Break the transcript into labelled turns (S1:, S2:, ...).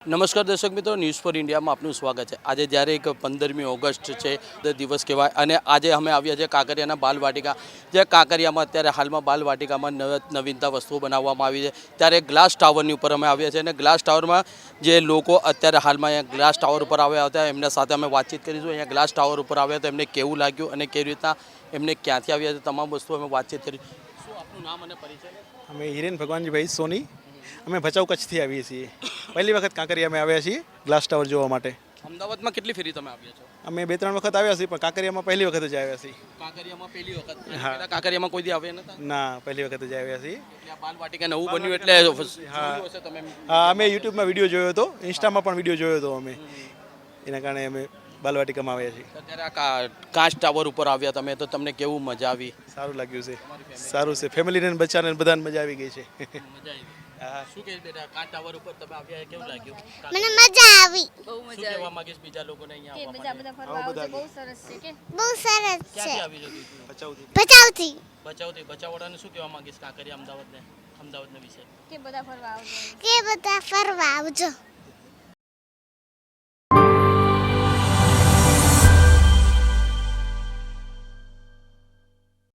S1: નમસ્કાર દર્શક મિત્રો, ન્યૂઝ ફોર ઇન્ડિયામાં આપનું સ્વાગત છે। આજે જ્યારે એક 15મી ઓગસ્ટ છે દિવસ કહેવાય અને આજે અમે આવ્યા છે કાંકરિયાના બાલવાટિકા। જે કાંકરિયામાં અત્યારે હાલમાં બાલવાટિકામાં નવીનતા વસ્તુઓ બનાવવામાં આવી છે, ત્યારે ગ્લાસ ટાવરની ઉપર અમે આવ્યા છીએ અને ગ્લાસ ટાવરમાં જે લોકો અત્યારે હાલમાં અહીંયા ગ્લાસ ટાવર ઉપર આવ્યા હતા એમના સાથે અમે વાતચીત કરીશું। અહીંયા ગ્લાસ ટાવર ઉપર આવ્યા તો એમને કેવું લાગ્યું અને કેવી રીતના એમને ક્યાંથી આવ્યા છે તમામ વસ્તુઓ અમે વાતચીત કરી। શું આપનું નામ અને પરિચય?
S2: અમે હિરેન ભગવાનજીભાઈ સોની, અમે ભચાઉ કચ્છથી આવીએ છીએ। પહેલી વખત કાંકરિયામાં આવ્યા છીએ ગ્લાસ ટાવર જોવા માટે।
S1: અમદાવાદમાં કેટલી ફેરી તમે આવ્યા છો?
S2: અમે 2-3 વખત આવ્યા છીએ, પણ કાંકરિયામાં પહેલી વખત જ આવ્યા છીએ।
S1: કાંકરિયામાં પહેલી વખત? પહેલા કાંકરિયામાં કોઈ દી આવ્યા નતા?
S2: ના, પહેલી વખત જ આવ્યા છીએ।
S1: એટલે આ બાલવાટિકા નવું બન્યું એટલે જોયું હશે તમે?
S2: હા, અમે યુટ્યુબમાં વિડીયો જોયો હતો, ઇન્સ્ટામાં પણ વિડીયો જોયો હતો અમે, એના કારણે અમે બાલવાટિકામાં આવ્યા છીએ।
S1: અત્યારે આ કાચ ટાવર ઉપર આવ્યા તમે તો તમને કેવું મજા આવી?
S2: સારું લાગ્યું છે, સારું છે, ફેમિલીને બચ્ચાને બધાને મજા આવી ગઈ છે।
S1: મજા આવી? શું કહે બેટા, કાચ ટાવર ઉપર તમે આવ્યા કેવું લાગ્યું?
S3: મને મજા આવી,
S4: બહુ
S1: શું
S4: મજા
S1: કહેવા માંગીશ બીજા લોકોને અહીંયા
S4: કે
S1: આવવા
S4: બધા
S1: માટે?
S4: ફરવા આવજો, બહુ સરસ છે કે
S3: બહુ સરસ છે।
S1: ક્યાંથી આવી જતી તું?
S2: ભચાઉથી।
S3: ભચાઉથી
S1: બચાવથી બચાવવાળાને શું કહેવા માંગીશ કાંકરિયા અમદાવાદના વિશે?
S4: કે બધા ફરવા આવજો।
S3: કે બધા ફરવા આવજો।